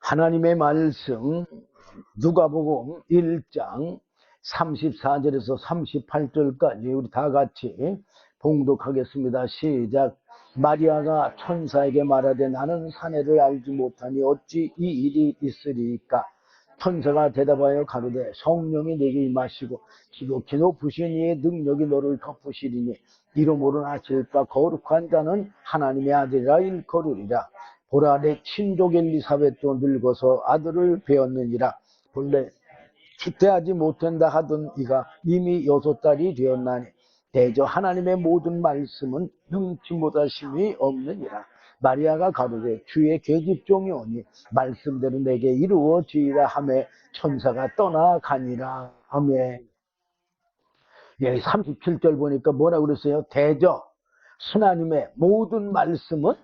하나님의 말씀 누가복음 1장 34절에서 38절까지 우리 다 같이 봉독하겠습니다. 시작. 마리아가 천사에게 말하되 나는 사내를 알지 못하니 어찌 이 일이 있으리까? 천사가 대답하여 가로되 성령이 내게 임하시고 지극히 높으신 이의 능력이 너를 덮으시리니 이름으로 나실까 거룩한 자는 하나님의 아들이라 일컬으리라. 보라 내 친족 엘리사벳도 늙어서 아들을 배었느니라. 본래 주태하지 못한다 하던 이가 이미 6달이 되었나니 대저 하나님의 모든 말씀은 능치 못하심이 없느니라. 마리아가 가로되 주의 계집종이 오니 말씀대로 내게 이루어지리라 하매 천사가 떠나가니라. 아멘. 예, 37절 보니까 뭐라고 그랬어요? 대저 하나님의 모든 말씀은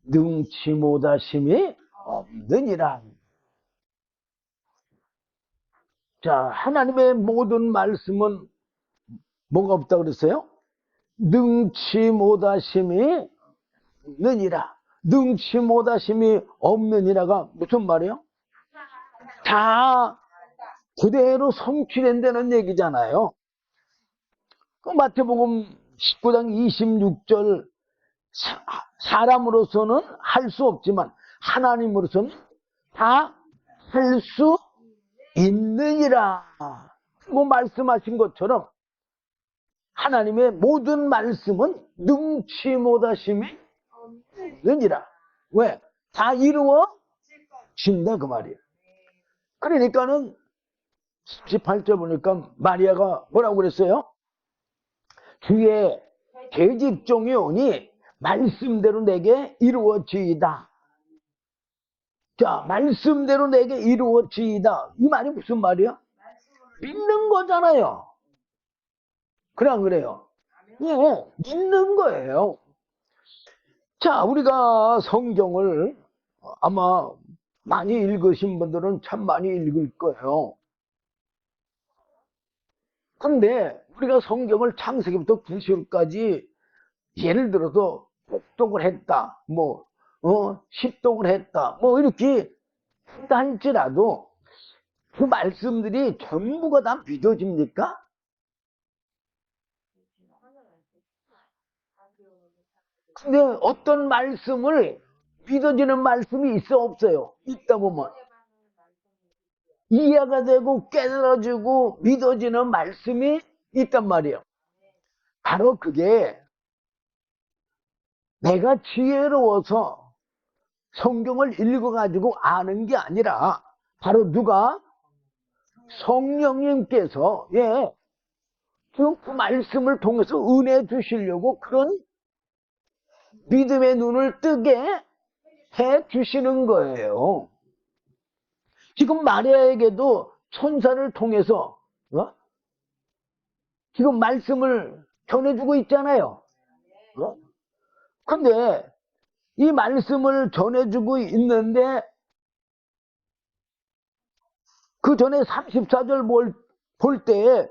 능치 못하심이 없느니라. 자, 하나님의 모든 말씀은 뭐가 없다고 그랬어요? 능치 못하심이 없느니라. 능치 못하심이 없느니라가 무슨 말이에요? 다 그대로 성취된다는 얘기잖아요. 그 마태복음 19장 26절 사람으로서는 할 수 없지만 하나님으로서는 다 할 수 있느니라. 뭐 말씀하신 것처럼 하나님의 모든 말씀은 능치 못하심이 없느니라. 왜? 다 이루어진다 그 말이에요. 그러니까는 18절 보니까 마리아가 뭐라고 그랬어요? 주의 계집종이 오니 말씀대로 내게 이루어지이다. 자, 말씀대로 내게 이루어지이다. 이 말이 무슨 말이야? 믿는 거잖아요. 그래 안 그래요? 예, 믿는 거예요. 자, 우리가 성경을 아마 많이 읽으신 분들은 참 많이 읽을 거예요. 근데 우리가 성경을 창세기부터 구시록까지 예를 들어서 복독을 했다, 십독을 했다, 이렇게 한다 할지라도 그 말씀들이 전부가 다 믿어집니까? 근데 어떤 말씀을 믿어지는 말씀이 있어 없어요? 있다 보면 이해가 되고 깨달아지고 믿어지는 말씀이 있단 말이에요. 바로 그게 내가 지혜로워서 성경을 읽어가지고 아는 게 아니라 바로 누가? 성령님께서 그 말씀을 통해서 은혜 주시려고 그런 믿음의 눈을 뜨게 해 주시는 거예요. 지금 마리아에게도 천사를 통해서 지금 말씀을 전해주고 있잖아요. 근데 이 말씀을 전해주고 있는데 그 전에 34절 볼 때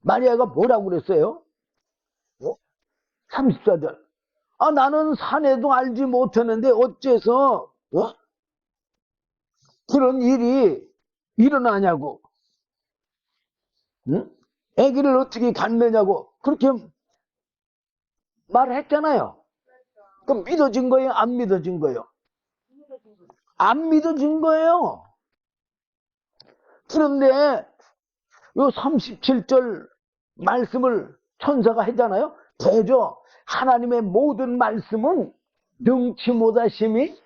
마리아가 뭐라고 그랬어요? 34절. 아, 나는 사내도 알지 못했는데 어째서 그런 일이 일어나냐고. 응? 아기를 어떻게 갖느냐고 그렇게 말을 했잖아요. 그럼 믿어진 거예요? 안 믿어진 거예요? 안 믿어진 거예요. 그런데 요 37절 말씀을 천사가 했잖아요. 대저 하나님의 모든 말씀은 능치 못하심이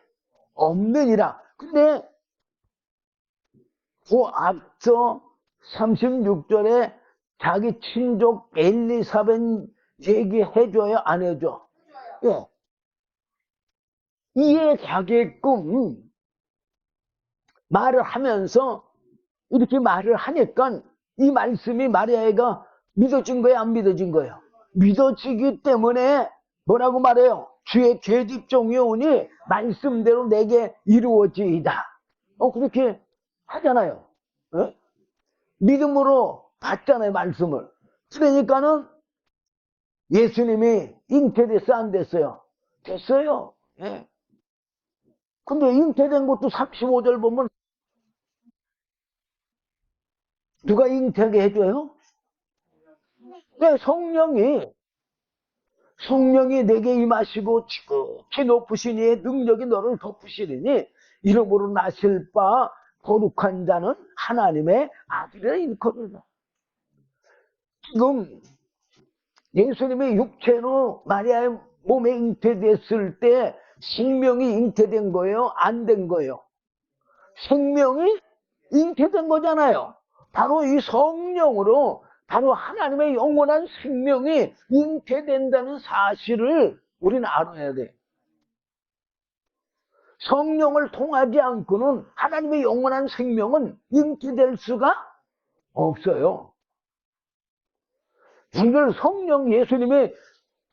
없느니라. 근데 그 앞서 36절에 자기 친족 엘리사벳 얘기해줘요? 안 해줘? 예. 이해가게끔 말을 하면서 이렇게 말을 하니까 이 말씀이 마리아가 믿어진 거예요? 안 믿어진 거예요? 믿어지기 때문에 뭐라고 말해요? 주의 계집종이 오니 말씀대로 내게 이루어지이다. 그렇게 하잖아요. 믿음으로 받잖아요, 말씀을. 그러니까는 예수님이 잉태됐어, 안 됐어요? 됐어요. 예. 근데 잉태된 것도 35절 보면 누가 잉태하게 해줘요? 네, 성령이 내게 임하시고 지극히 높으시니 능력이 너를 덮으시리니 이름으로 나실 바 거룩한 자는 하나님의 아들이라 일컬으라. 지금 예수님이 육체로 마리아의 몸에 잉태됐을 때 생명이 잉태된 거예요? 안 된 거예요? 생명이 잉태된 거잖아요. 바로 이 성령으로 바로 하나님의 영원한 생명이 잉태된다는 사실을 우리는 알아야 돼. 성령을 통하지 않고는 하나님의 영원한 생명은 잉태될 수가 없어요. 이걸 성령 예수님이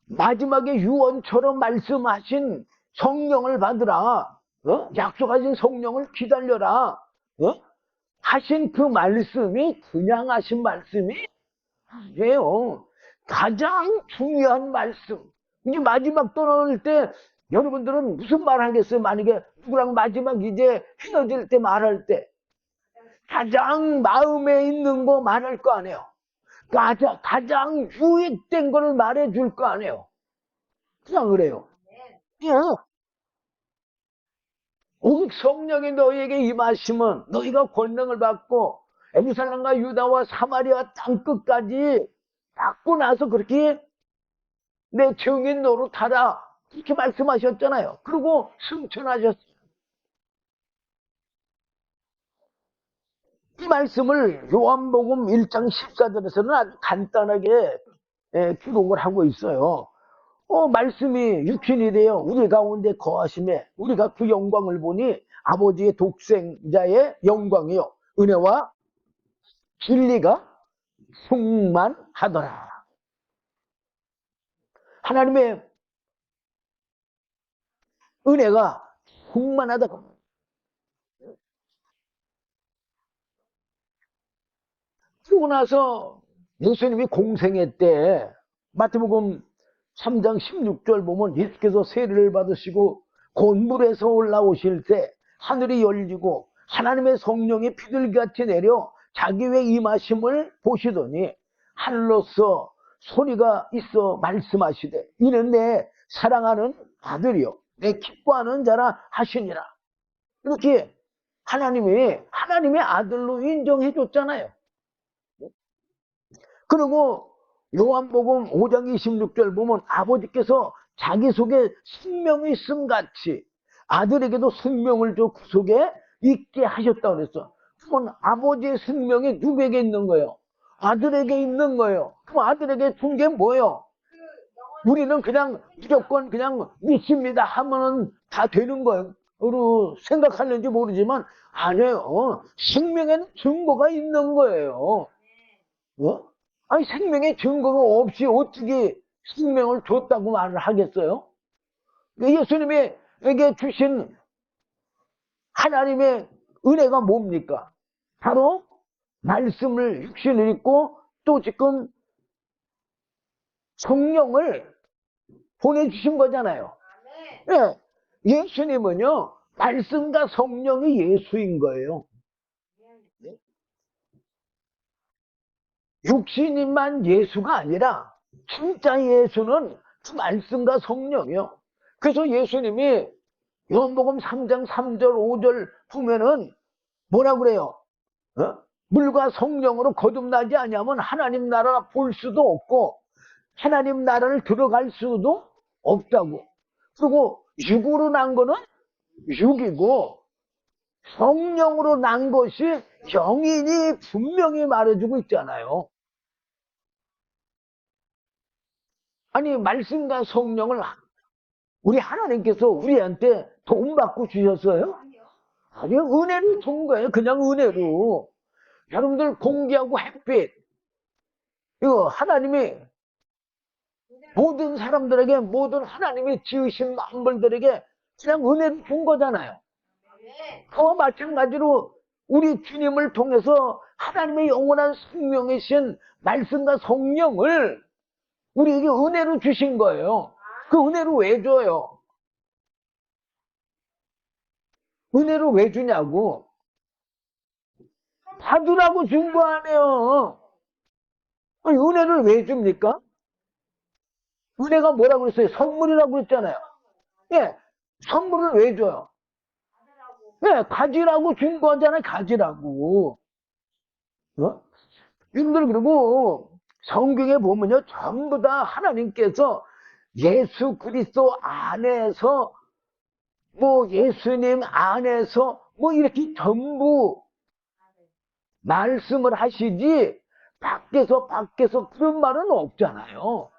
마지막에 유언처럼 말씀하신 성령을 받으라, 약속하신 성령을 기다려라, 하신 그 말씀이 그냥 하신 말씀이 아니에요. 가장 중요한 말씀. 이제 마지막 떠나올 때 여러분들은 무슨 말 하겠어요? 만약에 누구랑 마지막 이제 헤어질 때 말할 때 가장 마음에 있는 거 말할 거 아니에요. 가장 유익된 걸 말해줄 거 아니에요. 그냥 그래요. 예. 오직 성령이 너희에게 임하시면 너희가 권능을 받고 예루살렘과 유다와 사마리아 땅 끝까지 받고 나서 그렇게 내 증인 노릇하라 그렇게 말씀하셨잖아요. 그리고 승천하셨어요. 이 말씀을 요한복음 1장 14절에서는 아주 간단하게 기록을 하고 있어요. 말씀이 육신이 되어 우리 가운데 거하심에 우리가 그 영광을 보니 아버지의 독생자의 영광이요 은혜와 진리가 충만하더라. 하나님의 은혜가 충만하다. 그러고 나서 예수님이 공생애 때 마태복음 3장 16절 보면 예수께서 세례를 받으시고 곤물에서 올라오실 때 하늘이 열리고 하나님의 성령이 비둘기같이 내려 자기 위에 임하심을 보시더니 하늘로서 소리가 있어 말씀하시되 이는 내 사랑하는 아들이요 내 기뻐하는 자라 하시니라. 이렇게 하나님의 아들로 인정해 줬잖아요. 그리고 요한복음 5장 26절 보면 아버지께서 자기 속에 생명이 있음 같이 아들에게도 생명을 줘 그 속에 있게 하셨다고 그랬어. 그러면 아버지의 생명이 누구에게 있는 거예요? 아들에게 있는 거예요. 그럼 아들에게 준 게 뭐예요? 우리는 그냥 무조건 그냥 믿습니다 하면은 다 되는 거예요. 생각하는지 모르지만 아니에요. 생명에는 증거가 있는 거예요. 아니 생명의 증거가 없이 어떻게 생명을 줬다고 말을 하겠어요? 예수님에게 주신 하나님의 은혜가 뭡니까? 바로 말씀을 육신을 입고 또 지금 성령을 보내주신 거잖아요. 예, 예수님은요 말씀과 성령이 예수인 거예요. 육신인만 예수가 아니라 진짜 예수는 그 말씀과 성령이요. 그래서 예수님이 요한복음 3장 3절 5절 보면은 뭐라 그래요? 물과 성령으로 거듭나지 아니하면 하나님 나라 볼 수도 없고 하나님 나라를 들어갈 수도 없다고. 그리고 육으로 난 거는 육이고 성령으로 난 것이 영인이 분명히 말해주고 있잖아요. 아니 말씀과 성령을 우리 하나님께서 우리한테 돈 받고 주셨어요? 아니요, 은혜로 준 거예요. 그냥 은혜로. 여러분들 공기하고 햇빛 이거 하나님이 모든 사람들에게 모든 하나님이 지으신 만물들에게 그냥 은혜로 준 거잖아요. 그와 마찬가지로 우리 주님을 통해서 하나님의 영원한 생명이신 말씀과 성령을 우리에게 은혜로 주신 거예요. 그 은혜로 왜 줘요? 은혜를 왜 주냐고. 받으라고 준 거 아니에요. 아니, 은혜를 왜 줍니까? 은혜가 뭐라고 그랬어요? 선물이라고 그랬잖아요. 예, 선물을 왜 줘요? 예, 가지라고 준 거잖아요. 가지라고. 어? 여러분들, 그리고 성경에 보면요, 전부 다 하나님께서 예수 그리스도 안에서, 뭐 예수님 안에서 뭐 이렇게 전부 말씀을 하시지, 밖에서 그런 말은 없잖아요.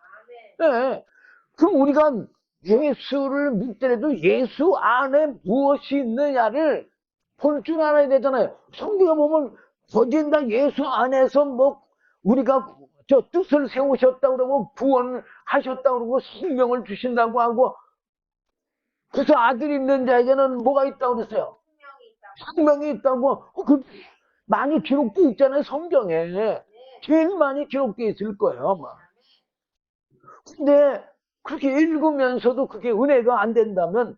예. 그럼 우리가 예수를 믿더라도 예수 안에 무엇이 있느냐를 볼 줄 알아야 되잖아요. 성경에 보면 거진 다 예수 안에서 뭐 우리가 저 뜻을 세우셨다고 그러고 구원하셨다고 그러고 생명을 주신다고 하고, 그래서 아들 있는 자에게는 뭐가 있다고 그랬어요? 생명이 있다고. 많이 기록되어 있잖아요, 성경에. 제일 많이 기록되어 있을 거예요, 아마. 근데 그렇게 읽으면서도 그게 은혜가 안 된다면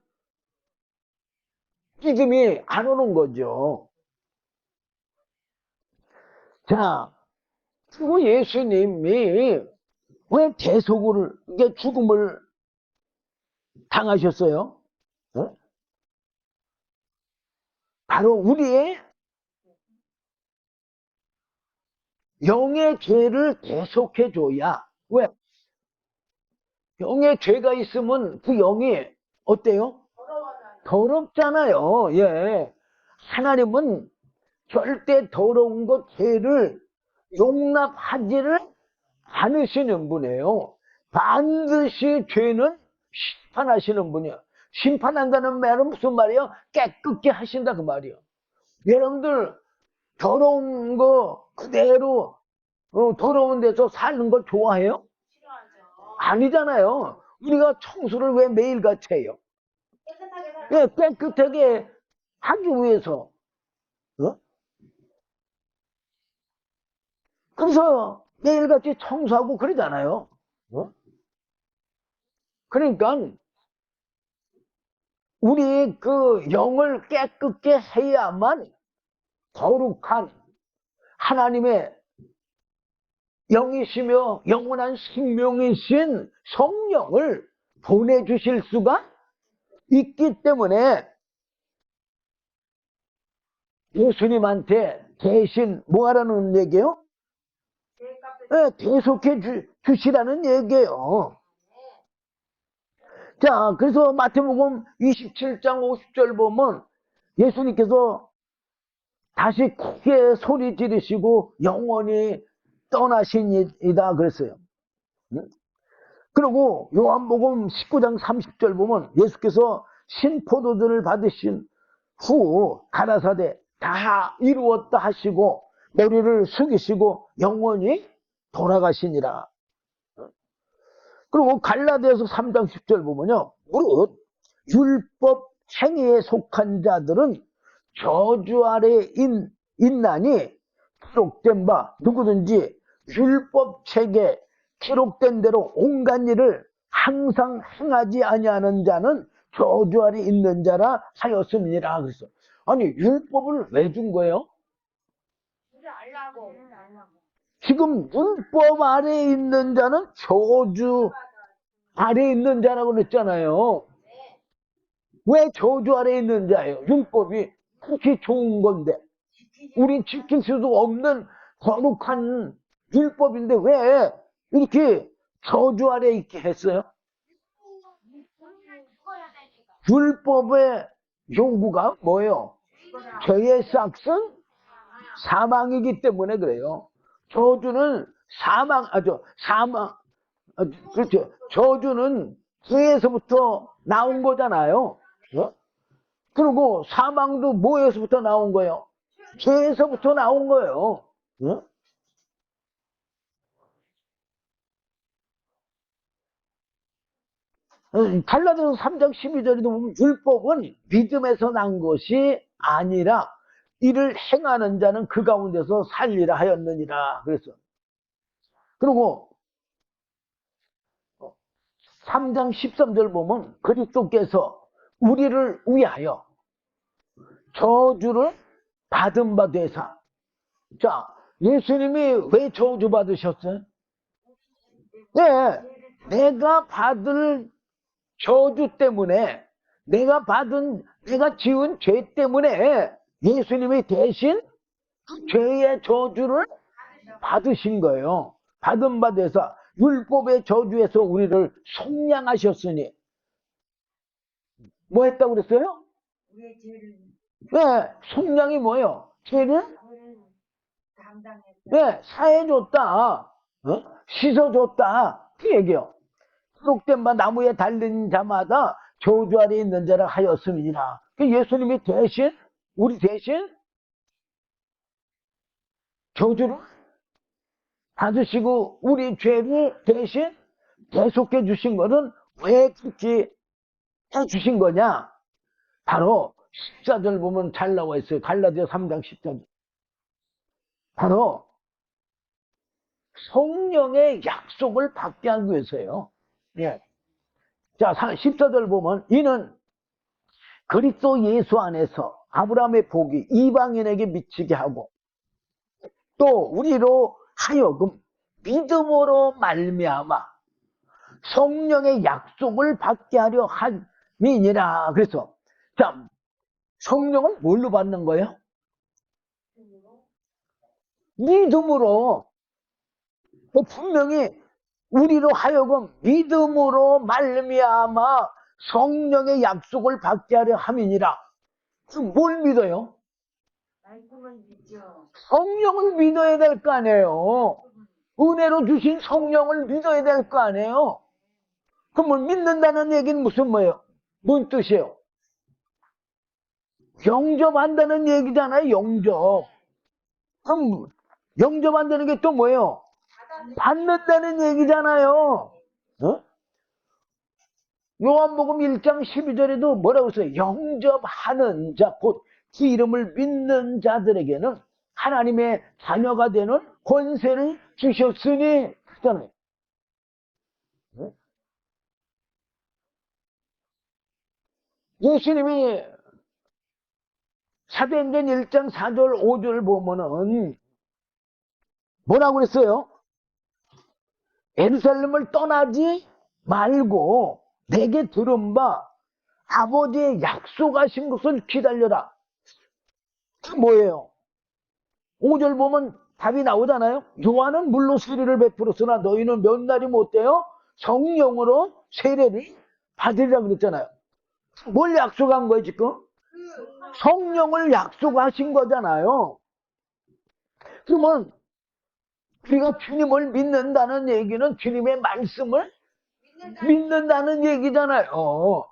믿음이 안 오는 거죠. 자, 그리고 예수님이 왜 대속을, 이게 죽음을 당하셨어요? 어? 바로 우리의 영의 죄를 대속해줘야. 왜? 영의 죄가 있으면 그 영이 어때요? 더럽잖아요. 예. 하나님은 절대 더러운 것, 죄를 용납하지를 않으시는 분이에요. 반드시 죄는 심판하시는 분이에요. 심판한다는 말은 무슨 말이에요? 깨끗게 하신다 그 말이에요. 여러분들 더러운 거 그대로 더러운 데서 사는 걸 좋아해요? 아니잖아요. 우리가 청소를 왜 매일같이 해요? 예, 깨끗하게 하기 위해서. 어? 그래서 매일같이 청소하고 그러잖아요. 어? 그러니까 우리 그 영을 깨끗게 해야만 거룩한 하나님의 영이시며 영원한 생명이신 성령을 보내주실 수가 있기 때문에 예수님한테 대신 뭐 하라는 얘기예요? 네, 대속해 주시라는 얘기예요. 자, 그래서 마태복음 27장 50절 보면 예수님께서 다시 크게 소리 지르시고 영원히 떠나시니다 그랬어요. 그리고 요한복음 19장 30절 보면 예수께서 신포도주를 받으신 후 가라사대 다 이루었다 하시고 머리를 숙이시고 영원히 돌아가시니라. 그리고 갈라디아서 3장 10절 보면요, 무릇 율법 행위에 속한 자들은 저주 아래 있나니 기록된 바 누구든지 율법 책에 기록된 대로 온갖 일을 항상 행하지 아니하는 자는 저주 아래 있는 자라 하였음이니라. 그래서 아니, 율법을 왜 준 거예요? 지금 율법 아래에 있는 자는 저주 아래에 있는 자라고 그랬잖아요. 왜 저주 아래에 있는 자예요? 율법이 그렇게 좋은 건데, 우리 지킬 수도 없는 거룩한 율법인데 왜 이렇게 저주 아래에 있게 했어요? 율법의 요구가 뭐예요? 죄의 삭은 사망이기 때문에 그래요. 저주는 그렇죠. 저주는 죄에서부터 나온 거잖아요. 어? 그리고 사망도 뭐에서부터 나온 거예요? 죄에서부터 나온 거예요. 어? 갈라디아서 3장 12절에도 보면 율법은 믿음에서 난 것이 아니라 이를 행하는 자는 그 가운데서 살리라 하였느니라. 그래서 그리고 3장 13절 보면 그리스도께서 우리를 위하여 저주를 받은 바 되사. 자, 예수님이 왜 저주 받으셨어요? 네, 내가 받을 저주 때문에, 내가 지은 죄 때문에 예수님이 대신 죄의 저주를 받으신 거예요. 받은 바 되사 율법의 저주에서 우리를 속량하셨으니. 뭐 했다고 그랬어요? 네, 속량이 뭐예요? 죄를 네, 사해줬다. 씻어줬다. 그 얘기요. 기록된 바 나무에 달린 자마다 저주 아래 있는 자라 하였음이니라. 그 예수님이 대신, 우리 대신 저주를 받으시고 우리 죄를 대신 대속해 주신 것은 왜 그렇게 해 주신 거냐? 바로 14절 보면 잘 나와 있어요. 갈라디아 3장 14절. 바로 성령의 약속을 받게 하기 위해서예요. 예. 자, 14절 보면 이는 그리스도 예수 안에서 아브라함의 복이 이방인에게 미치게 하고 또 우리로 하여금 믿음으로 말미암아 성령의 약속을 받게 하려 함이니라. 그래서 자, 성령을 뭘로 받는 거예요? 믿음으로. 분명히 우리로 하여금 믿음으로 말미암아 성령의 약속을 받게 하려 함이니라. 그럼 뭘 믿어요? 성령을 믿어야 될 거 아니에요. 은혜로 주신 성령을 믿어야 될 거 아니에요. 그러면 믿는다는 얘기는 무슨 뭐예요? 뭔 뜻이에요? 영접한다는 얘기잖아요. 영접. 그럼 영접한다는 게 또 뭐예요? 받는다는 얘기잖아요. 어? 요한복음 1장 12절에도 뭐라고 써요? 영접하는 자, 곧 그 이름을 믿는 자들에게는 하나님의 자녀가 되는 권세를 주셨으니 그잖아요. 예수님이 사도행전 1장 4절 5절 보면은 뭐라고 그랬어요? 예루살렘을 떠나지 말고 내게 들은 바 아버지의 약속하신 것을 기다려라. 그 뭐예요? 5절 보면 답이 나오잖아요. 요한은 물로 세례를 베풀었으나 너희는 몇 날이 못 돼요? 성령으로 세례를 받으리라 그랬잖아요. 뭘 약속한 거예요 지금? 성령을 약속하신 거잖아요. 그러면 우리가 주님을 믿는다는 얘기는 주님의 말씀을 믿는다는 얘기잖아요.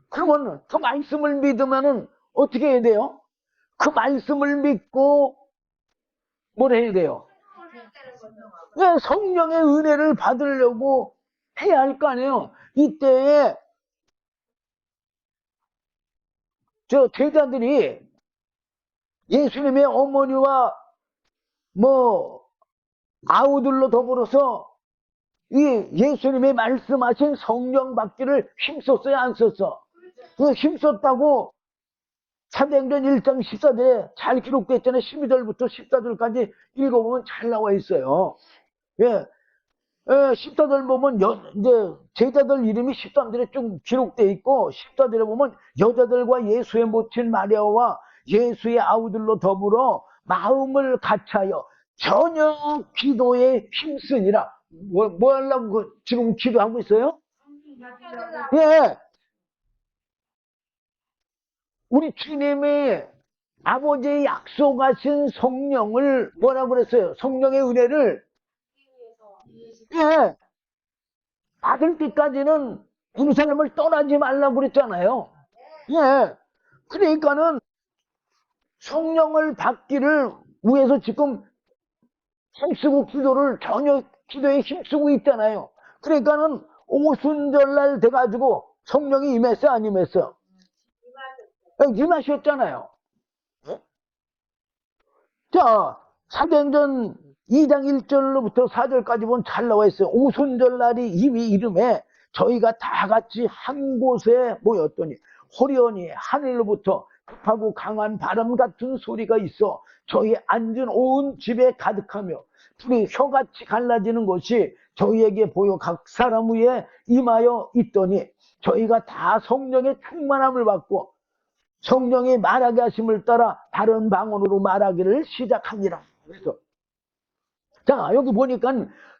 그러면 그 말씀을 믿으면은 어떻게 해야 돼요? 그 말씀을 믿고 뭘 해야 돼요? 네, 성령의 은혜를 받으려고 해야 할 거 아니에요. 이때에 저 제자들이 예수님의 어머니와 뭐 아우들로 더불어서 이 예수님이 말씀하신 성령 받기를 힘썼어요, 안 썼어? 그 힘썼다고 사도행전 1장 14절에 잘 기록되어 있잖아요. 12절부터 14절까지 읽어보면 잘 나와 있어요. 예. 14절 보면 이제 제자들 이름이 13절에 좀 기록되어 있고 14절에 보면 여자들과 예수의 모친 마리아와 예수의 아우들로 더불어 마음을 같이하여 저녁 기도에 힘쓰니라. 뭐 하려고 지금 기도하고 있어요? 예. 우리 주님이 아버지의 약속하신 성령을 뭐라고 그랬어요? 성령의 은혜를 예. 받을 때까지는 예루살렘을 떠나지 말라고 그랬잖아요. 예. 그러니까는 성령을 받기를 위해서 지금 힘쓰고 기도를 저녁 기도에 힘쓰고 있잖아요. 그러니까는 오순절날 돼가지고 성령이 임했어, 안 임했어? 임하셨잖아요. 자, 사도행전 2장 1절로부터 4절까지 보면 잘 나와 있어요. 오순절날이 이미 이름에 저희가 다 같이 한 곳에 모였더니 호련히 하늘로부터 급하고 강한 바람 같은 소리가 있어 저희 앉은 온 집에 가득하며 불이 혀같이 갈라지는 것이 저희에게 보여 각 사람 위에 임하여 있더니 저희가 다 성령의 충만함을 받고 성령이 말하게 하심을 따라 다른 방언으로 말하기를 시작하니라. 그래서 자 여기 보니까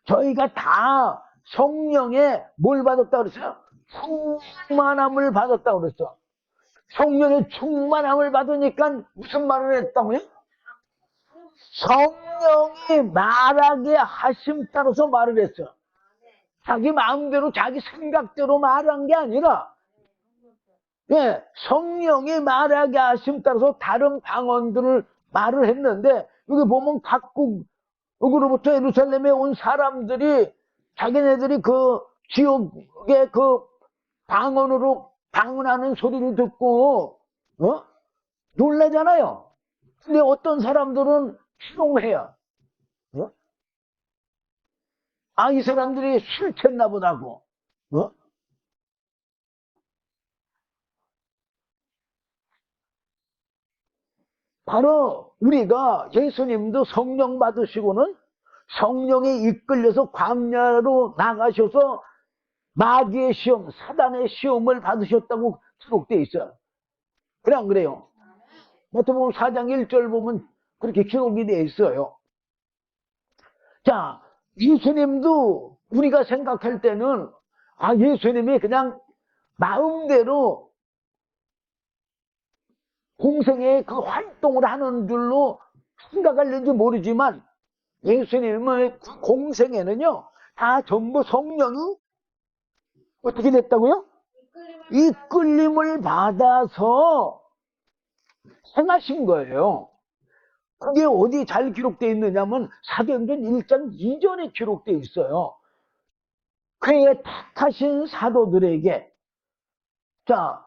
저희가 다 성령의 뭘 받았다 그랬어요? 충만함을 받았다 그랬어. 성령의 충만함을 받으니까 무슨 말을 했다고요? 성령이 말하게 하심 따라서 말을 했어. 자기 마음대로 자기 생각대로 말한 게 아니라 예, 성령이 말하게 하심 따라서 다른 방언들을 말을 했는데 여기 보면 각국으로부터 예루살렘에 온 사람들이 자기네들이 그 지옥의 그 방언으로 방언하는 소리를 듣고 놀라잖아요. 근데 어떤 사람들은 희롱해요. 아, 이 사람들이 술 쳤나 보다고. 바로 우리가 예수님도 성령 받으시고는 성령에 이끌려서 광야로 나가셔서 마귀의 시험, 사단의 시험을 받으셨다고 기록되어 있어요. 그래 안 그래요? 마태복음 4장 1절 보면 그렇게 기록이 되어 있어요. 자, 예수님도 우리가 생각할 때는 아, 예수님이 그냥 마음대로 공생의 그 활동을 하는 줄로 생각할는지 모르지만 예수님의 그 공생에는요 다 전부 성령이 어떻게 됐다고요? 이끌림을 받아서 행하신 거예요. 그게 어디 잘 기록되어 있느냐면 사도행전 1장 2절에 기록되어 있어요. 그의 택하신 사도들에게 자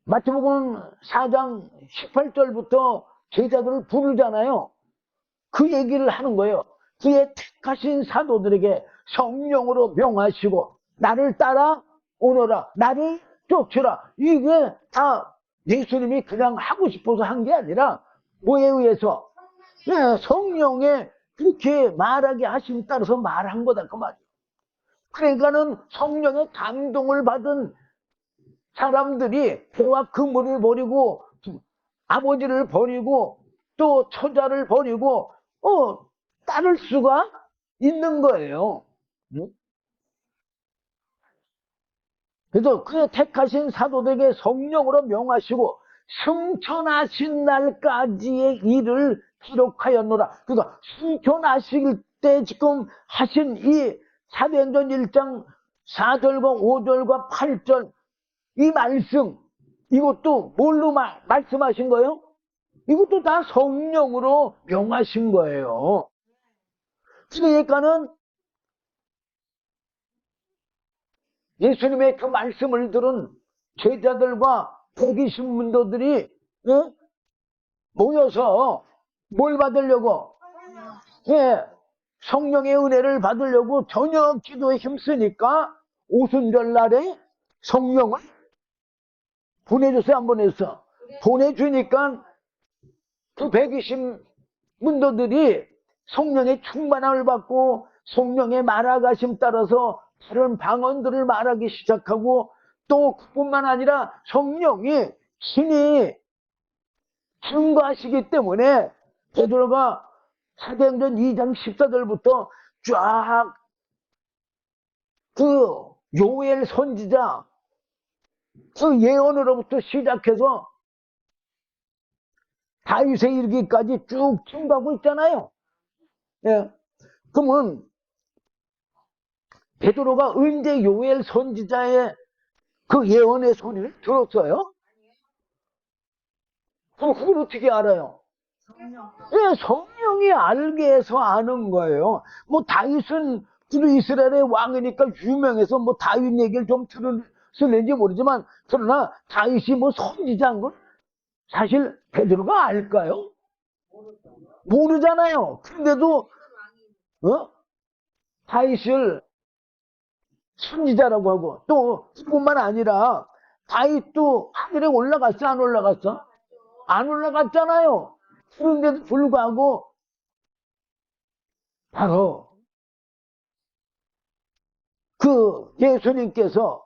마태복음 4장 18절부터 제자들을 부르잖아요. 그 얘기를 하는 거예요. 그의 택하신 사도들에게 성령으로 명하시고 나를 따라 오너라 나를 쫓으라. 이게 다 예수님이 그냥 하고 싶어서 한 게 아니라 뭐에 의해서 성령에 그렇게 말하게 하심 따라서 말한 거다 그 말이에요. 그러니까는 성령의 감동을 받은 사람들이 배와 그물을 버리고 아버지를 버리고 또 처자를 버리고 따를 수가 있는 거예요. 그래서 그의 택하신 사도들에게 성령으로 명하시고 승천하신 날까지의 일을 기록하였노라. 그러니까 승천하실 때 지금 하신 이 사도행전 1장 4절과 5절과 8절 이 말씀 이것도 뭘로 말씀하신 거예요? 이것도 다 성령으로 명하신 거예요. 그러니까는 예수님의 그 말씀을 들은 제자들과 대기신문도들이 모여서 뭘 받으려고? 성령의 은혜를 받으려고 저녁 기도에 힘쓰니까 오순절 날에 성령을 보내줬어요, 안 보냈어? 보내주니까 그 120문도들이 성령의 충만함을 받고 성령의 말하가심 따라서 다른 방언들을 말하기 시작하고 또 그뿐만 아니라 성령이 신이 증거하시기 때문에 베드로가 사도행전 2장 14절부터 쫙 그 요엘 선지자 그 예언으로부터 시작해서 다윗에 이르기까지 쭉 증거하고 있잖아요. 그러면 베드로가 언제 요엘 선지자의 그 예언의 소리를 들었어요? 그럼 그걸 어떻게 알아요? 성령이 알게 해서 아는 거예요. 뭐 다윗은 이스라엘의 왕이니까 유명해서 뭐 다윗 얘기를 좀 들었을는지 모르지만 그러나 다윗이 뭐 선지자인 걸 사실 베드로가 알까요? 모르잖아요. 근데도 다윗을 선지자라고 하고 또 뿐만 아니라 다윗도 하늘에 올라갔어, 안 올라갔어? 안 올라갔잖아요. 그런데도 불구하고 바로 그 예수님께서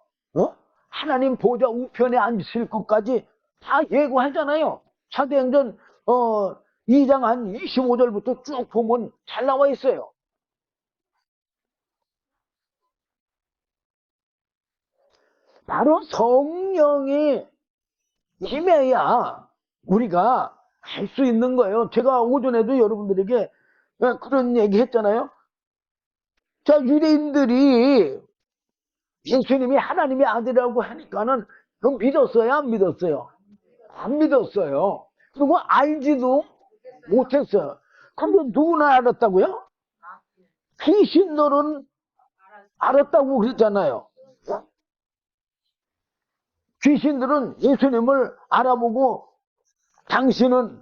하나님 보좌 우편에 앉으실 것까지 다 예고하잖아요. 사도행전 2장 한 25절부터 쭉 보면 잘 나와 있어요. 바로 성령이 임해야 우리가 할 수 있는 거예요. 제가 오전에도 여러분들에게 그런 얘기 했잖아요. 자, 유대인들이 예수님이 하나님의 아들이라고 하니까는 그럼 믿었어요? 안 믿었어요? 안 믿었어요. 그리고 알지도 못했어요. 근데 누구나 알았다고요? 귀신들은 알았다고 그랬잖아요. 귀신들은 예수님을 알아보고 당신은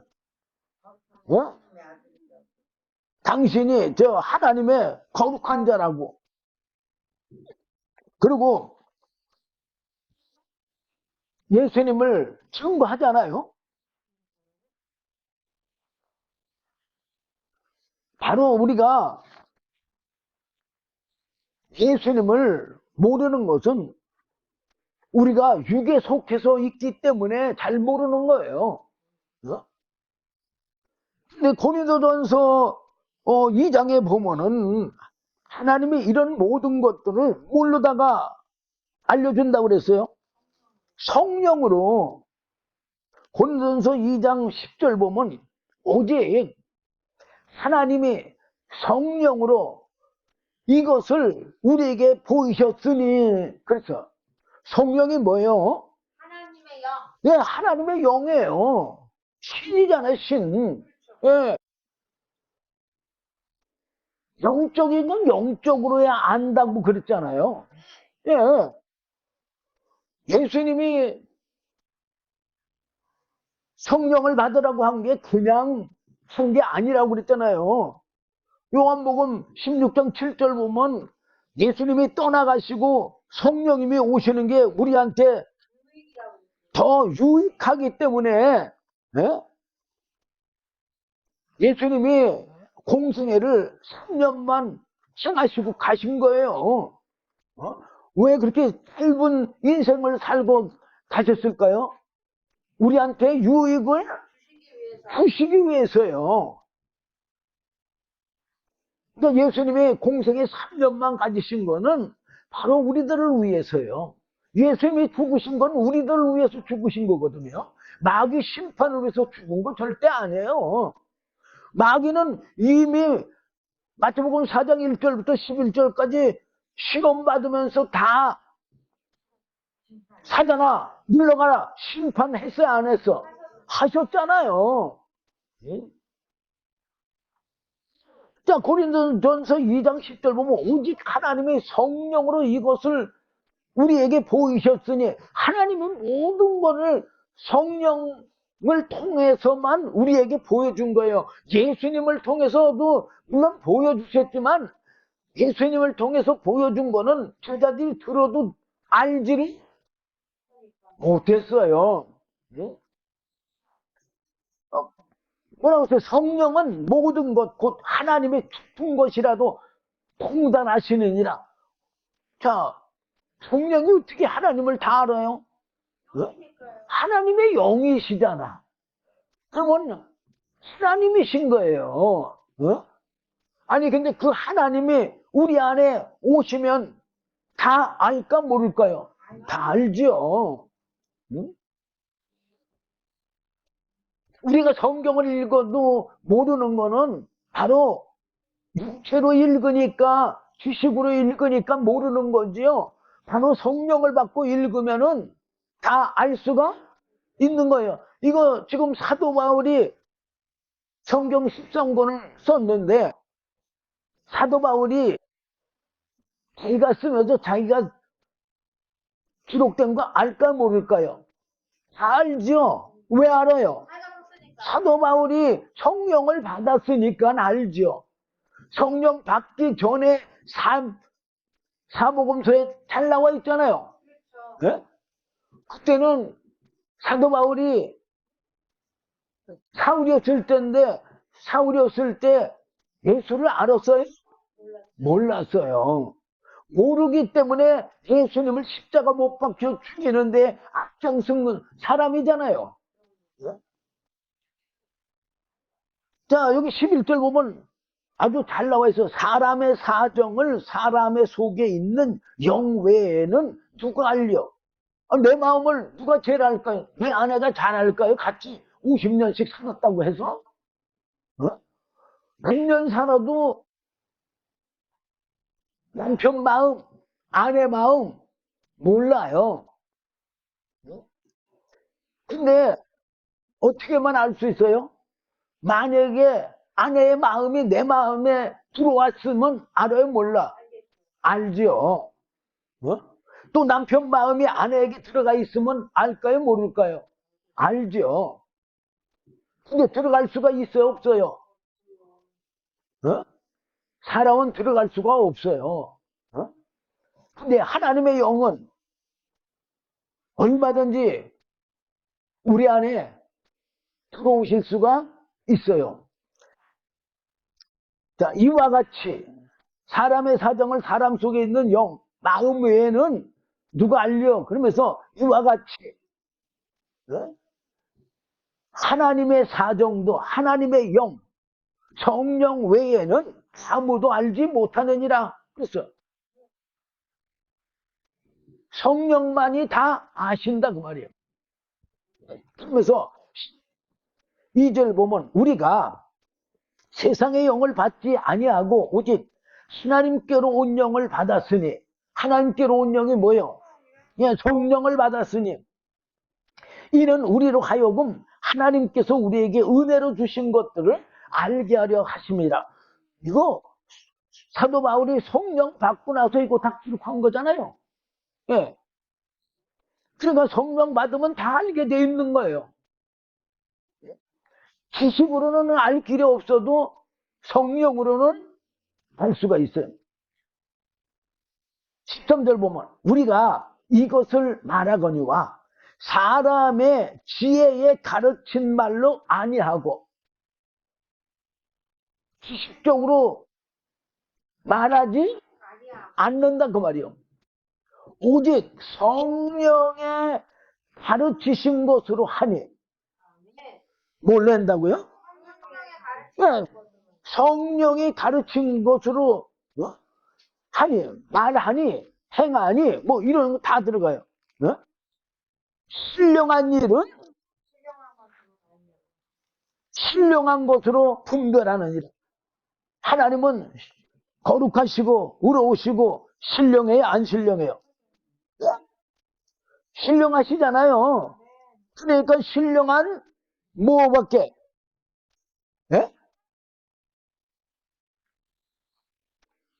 당신이 저 하나님의 거룩한 자라고, 그리고 예수님을 증거하잖아요. 바로 우리가 예수님을 모르는 것은 우리가 육에 속해서 있기 때문에 잘 모르는 거예요. 근데 고린도전서 2장에 보면은 하나님이 이런 모든 것들을 모르다가 알려준다고 그랬어요. 성령으로. 고린도전서 2장 10절 보면 오직 하나님이 성령으로 이것을 우리에게 보이셨으니. 그래서 성령이 뭐예요? 하나님의 영. 네, 하나님의 영이에요. 신이잖아요, 신. 예. 영적인 건 영적으로야 안다고 그랬잖아요. 예. 예수님이 성령을 받으라고 한 게 그냥 한 게 아니라고 그랬잖아요. 요한복음 16장 7절 보면 예수님이 떠나가시고 성령님이 오시는 게 우리한테 더 유익하기 때문에 예수님이 공생애를 3년만 행하시고 가신 거예요. 왜 그렇게 짧은 인생을 살고 가셨을까요? 우리한테 유익을 주시기 위해서요. 그러니까 예수님이 공생애 3년만 가지신 거는 바로 우리들을 위해서요. 예수님이 죽으신 건 우리들을 위해서 죽으신 거거든요. 마귀 심판을 위해서 죽은 거 절대 아니에요. 마귀는 이미 마태복음 4장 1절부터 11절까지 시험 받으면서 다 사자나 물러가라 심판했어요, 안 했어? 하셨잖아요. 자, 고린도전서 2장 10절 보면 오직 하나님의 성령으로 이것을 우리에게 보이셨으니, 하나님은 모든 것을 성령을 통해서만 우리에게 보여준 거예요. 예수님을 통해서도 물론 보여주셨지만 예수님을 통해서 보여준 거는 제자들이 들어도 알지를 못했어요. 뭐라고 했어요? 성령은 모든 것 곧 하나님의 깊은 것이라도 통달하시느니라. 자, 성령이 어떻게 하나님을 다 알아요? 하나님의 영이시잖아. 그러면 하나님이신 거예요. 아니 근데 그 하나님이 우리 안에 오시면 다 알까 모를까요? 다 알죠. 우리가 성경을 읽어도 모르는 거는 바로 육체로 읽으니까, 지식으로 읽으니까 모르는 거지요. 바로 성령을 받고 읽으면은 다 알 수가 있는 거예요. 이거 지금 사도 바울이 성경 13권을 썼는데, 사도 바울이 자기가 쓰면서 자기가 기록된 거 알까 모를까요? 다 알죠. 왜 알아요? 사도 바울이 성령을 받았으니까 알죠. 성령 받기 전에 사복음서에 잘 나와 있잖아요. 네? 그때는 사도 바울이 사울이었을 때인데, 사울이었을 때 예수를 알았어요? 몰랐어요. 모르기 때문에 예수님을 십자가 못 박혀 죽이는데 앞장선 사람이잖아요. 자, 여기 11절 보면 아주 잘 나와 있어. 사람의 사정을 사람의 속에 있는 영 외에는 누가 알려? 내 마음을 누가 제일 알까요? 내 아내가 잘 알까요? 같이 50년씩 살았다고 해서? 몇 년 살아도 남편 마음, 아내 마음 몰라요. 근데 어떻게만 알 수 있어요? 만약에 아내의 마음이 내 마음에 들어왔으면 알아요? 몰라? 알죠. 또 남편 마음이 아내에게 들어가 있으면 알까요? 모를까요? 알죠. 근데 들어갈 수가 있어요? 없어요? 사람은 들어갈 수가 없어요. 근데 하나님의 영은 얼마든지 우리 안에 들어오실 수가 있어요. 자, 이와 같이 사람의 사정을 사람 속에 있는 영, 마음 외에는 누가 알려? 그러면서 이와 같이 하나님의 사정도 하나님의 영, 성령 외에는 아무도 알지 못하느니라. 그랬어. 성령만이 다 아신다 그 말이에요. 그러면서 2절 보면 우리가 세상의 영을 받지 아니하고 오직 하나님께로 온 영을 받았으니, 하나님께로 온 영이 뭐예요? 성령을 받았으니 이는 우리로 하여금 하나님께서 우리에게 은혜로 주신 것들을 알게 하려 하심이라. 이거 사도 바울이 성령 받고 나서 이거 다 기록한 거잖아요. 예. 그러니까 성령 받으면 다 알게 돼 있는 거예요. 지식으로는 알 길이 없어도 성령으로는 알 수가 있어요. 13절 보면 우리가 이것을 말하거니와 사람의 지혜에 가르친 말로 아니하고, 지식적으로 말하지 않는다 그 말이요. 오직 성령의 가르치신 것으로 하니. 뭘 낸다고요? 성령이 가르친 것으로 하니, 말하니, 행하니, 뭐 이런 거 다 들어가요. 신령한 일은 신령한 것으로 분별하는 일. 하나님은 거룩하시고 의로우시고 신령해요, 안 신령해요? 신령하시잖아요. 그러니까 신령한 뭐밖에? 예?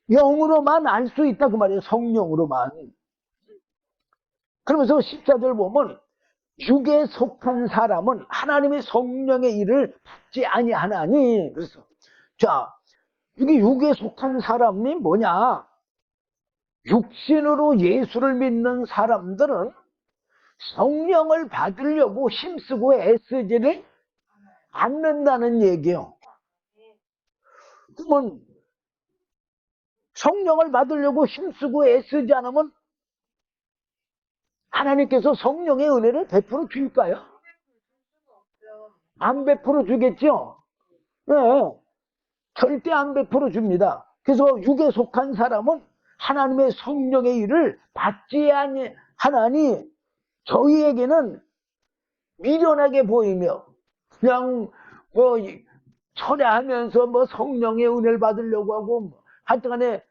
영으로만 알 수 있다 그 말이에요. 성령으로만. 그러면서 14절 보면 육에 속한 사람은 하나님의 성령의 일을 받지 아니하나니. 그래서 자, 이게 육에 속한 사람이 뭐냐? 육신으로 예수를 믿는 사람들은 성령을 받으려고 힘쓰고 애쓰지를 않는다는 얘기예요. 그러면 성령을 받으려고 힘쓰고 애쓰지 않으면 하나님께서 성령의 은혜를 베풀어 줄까요? 안 베풀어 주겠죠? 네, 절대 안 베풀어 줍니다. 그래서 육에 속한 사람은 하나님의 성령의 일을 받지 아니하나니 저희에게는 미련하게 보이며 그냥 뭐 철회하면서 뭐 성령의 은혜를 받으려고 하고 하여튼간에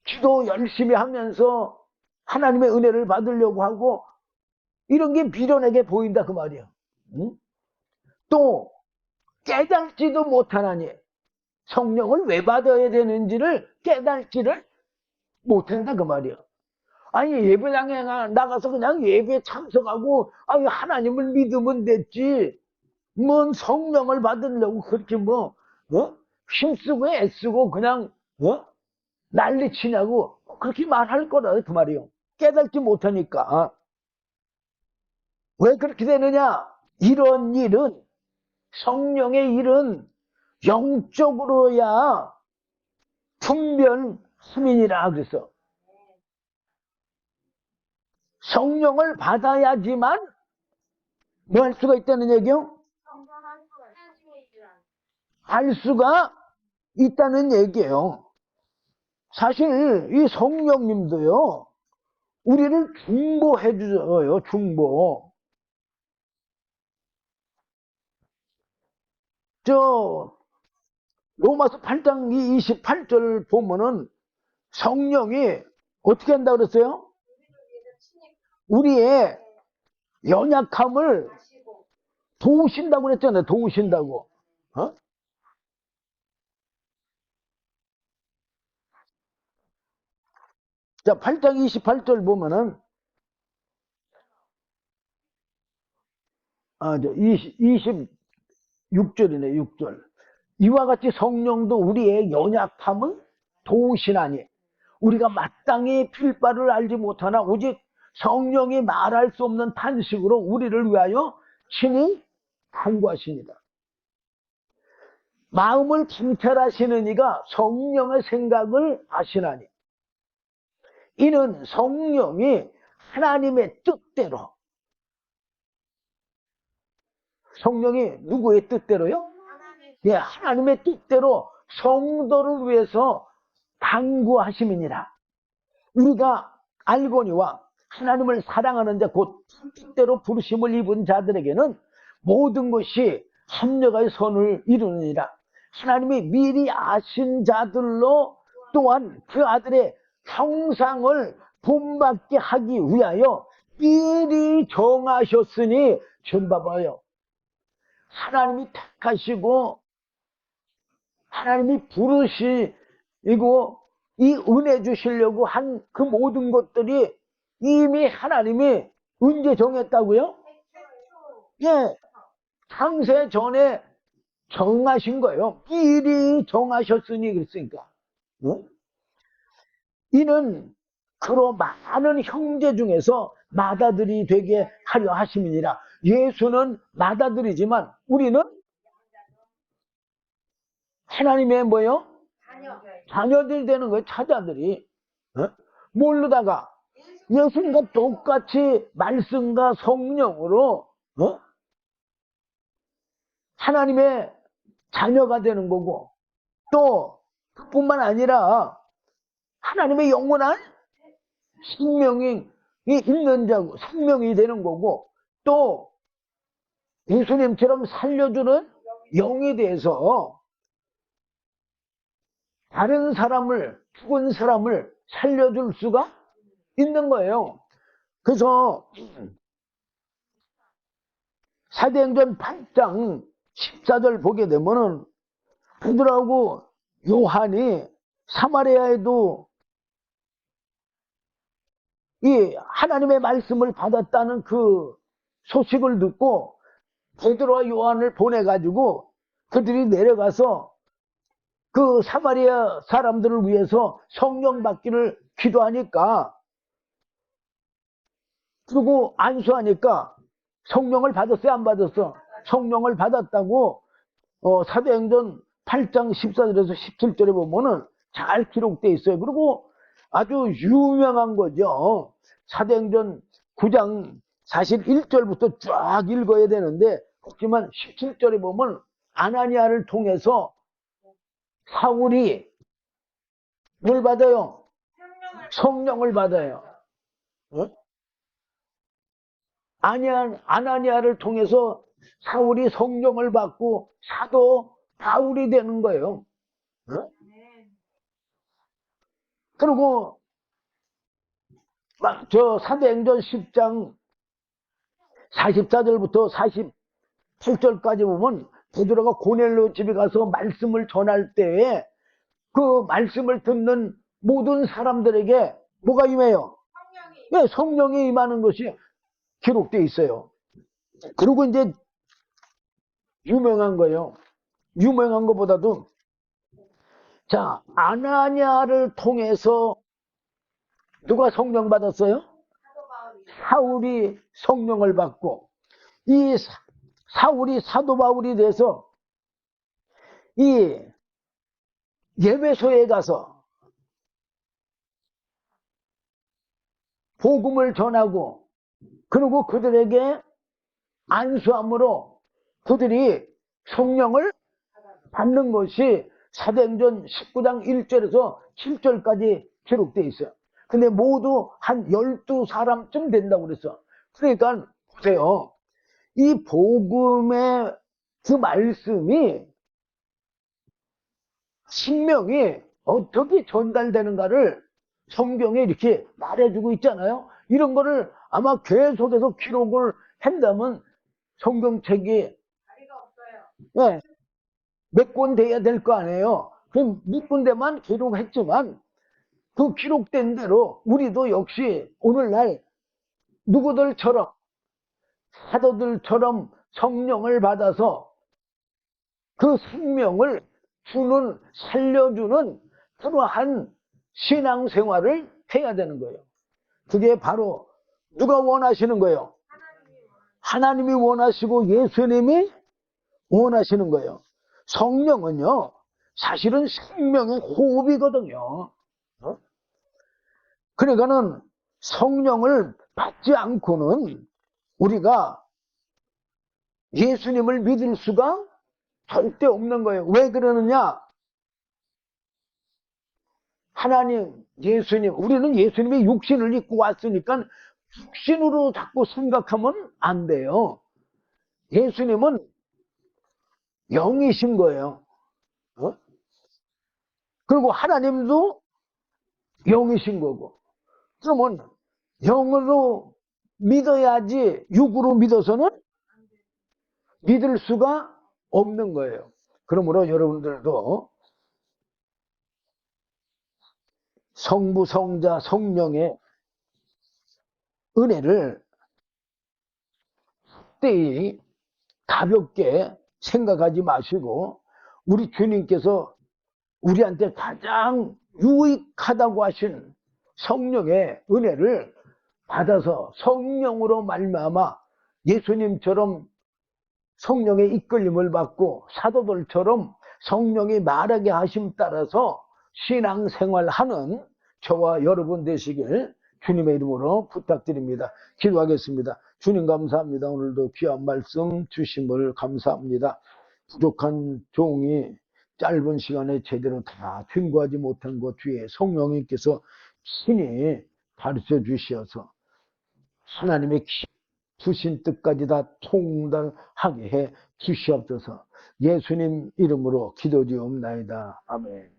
기도 열심히 하면서 하나님의 은혜를 받으려고 하고 이런 게 미련하게 보인다 그 말이에요. 또 깨닫지도 못하나니 성령을 왜 받아야 되는지를 깨닫지를 못한다 그 말이에요. 아니 예배당에 나가서 그냥 예배 참석하고 하나님을 믿으면 됐지 뭔 성령을 받으려고 그렇게 힘쓰고 애쓰고 그냥 난리치냐고 그렇게 말할 거라 그 말이에요. 깨닫지 못하니까. 왜 그렇게 되느냐? 이런 일은, 성령의 일은 영적으로야 분별함이니라 그래서 성령을 받아야지만 뭐 할 수가 있다는 얘기요? 알 수가 있다는 얘기예요. 사실 이 성령님도요, 우리를 중보해 주어요. 중보. 저 로마서 8장 28절 보면은 성령이 어떻게 한다 그랬어요? 우리의 연약함을 도우신다고 그랬잖아요. 도우신다고. 어? 자, 8장 28절 보면은, 26절이네, 6절. 이와 같이 성령도 우리의 연약함을 도우시나니, 우리가 마땅히 필 바를 알지 못하나 오직 성령이 말할 수 없는 탄식으로 우리를 위하여 친히 간구하십니다. 마음을 통찰하시는 이가 성령의 생각을 아시나니, 이는 성령이 하나님의 뜻대로, 성령이 누구의 뜻대로요? 예, 하나님의 뜻대로 성도를 위해서 간구하심이니라. 우리가 알거니와 하나님을 사랑하는 자 곧 뜻대로 부르심을 입은 자들에게는 모든 것이 합력하여 선을 이루느니라. 하나님이 미리 아신 자들로 또한 그 아들의 형상을 본받게 하기 위하여 미리 정하셨으니, 좀 봐봐요. 하나님이 택하시고 하나님이 부르시고 이 은혜 주시려고 한 그 모든 것들이 이미 하나님이 언제 정했다고요? 예, 창세 전에 정하신 거예요. 미리 정하셨으니 그랬으니까. 어? 이는 그로 많은 형제 중에서 맏아들이 되게 하려 하심이니라. 예수는 맏아들이지만 우리는 하나님의 뭐요? 자녀들이 되는 거예요. 차자들이. 어? 모르다가 예수님과 똑같이 말씀과 성령으로 하나님의 자녀가 되는 거고, 또 그뿐만 아니라 하나님의 영원한 생명이 있는 자고 생명이 되는 거고, 또 예수님처럼 살려주는 영이 돼서 다른 사람을, 죽은 사람을 살려줄 수가 있는 거예요. 그래서 사도행전 8장 14절 보게 되면은 베드로하고 요한이 사마리아에도 이 하나님의 말씀을 받았다는 그 소식을 듣고 베드로와 요한을 보내가지고 그들이 내려가서 그 사마리아 사람들을 위해서 성령 받기를 기도하니까, 그리고 안수하니까 성령을 받았어요? 안 받았어? 성령을 받았다고 사도행전 8장 14절에서 17절에 보면은 잘 기록되어 있어요. 그리고 아주 유명한 거죠. 사도행전 9장 사실 1절부터 쫙 읽어야 되는데, 그렇지만 17절에 보면 아나니아를 통해서 사울이 뭘 받아요? 성령을 받아요. 어? 아나니아를 통해서 사울이 성령을 받고 사도 바울이 되는 거예요. 어? 그리고 저 사도행전 10장 44절부터 47절까지 보면 베드로가 고넬료 집에 가서 말씀을 전할 때에 그 말씀을 듣는 모든 사람들에게 뭐가 임해요? 네, 성령이 임하는 것이 기록되어 있어요. 그리고 이제 유명한 거예요. 유명한 것보다도, 자, 아나니아를 통해서 누가 성령 받았어요? 사울이 성령을 받고, 이 사울이 사도 바울이 돼서 이 예배소에 가서 복음을 전하고, 그리고 그들에게 안수함으로 그들이 성령을 받는 것이 사도행전 19장 1절에서 7절까지 기록되어 있어요. 근데 모두 한 12사람쯤 된다고 그랬어. 그러니까 보세요. 이 복음의 그 말씀이, 신명이 어떻게 전달되는가를 성경에 이렇게 말해주고 있잖아요. 이런 거를 아마 계속해서 기록을 한다면 성경책이 네, 몇 권 돼야 될 거 아니에요. 그럼 몇 군데만 기록했지만 그 기록된 대로 우리도 역시 오늘날 누구들처럼, 사도들처럼 성령을 받아서 그 생명을 주는, 살려주는 그러한 신앙생활을 해야 되는 거예요. 그게 바로 누가 원하시는 거예요? 하나님이 원하시고 예수님이 원하시는 거예요. 성령은요, 사실은 생명의 호흡이거든요. 그러니까는 성령을 받지 않고는 우리가 예수님을 믿을 수가 절대 없는 거예요. 왜 그러느냐? 하나님, 예수님, 우리는 예수님의 육신을 입고 왔으니까 육신으로 자꾸 생각하면 안 돼요. 예수님은 영이신 거예요. 그리고 하나님도 영이신 거고. 그러면 영으로 믿어야지 육으로 믿어서는 믿을 수가 없는 거예요. 그러므로 여러분들도 성부, 성자, 성령의 은혜를 때이 가볍게 생각하지 마시고, 우리 주님께서 우리한테 가장 유익하다고 하신 성령의 은혜를 받아서 성령으로 말미암아 예수님처럼 성령의 이끌림을 받고 사도들처럼 성령이 말하게 하심 따라서 신앙생활하는 저와 여러분 되시길 주님의 이름으로 부탁드립니다. 기도하겠습니다. 주님 감사합니다. 오늘도 귀한 말씀 주심을 감사합니다. 부족한 종이 짧은 시간에 제대로 다 증거하지 못한 것 뒤에 성령님께서 친히 가르쳐 주시어서 하나님의 주신 뜻까지 다 통달하게 해 주시옵소서. 예수님 이름으로 기도드리옵나이다. 아멘.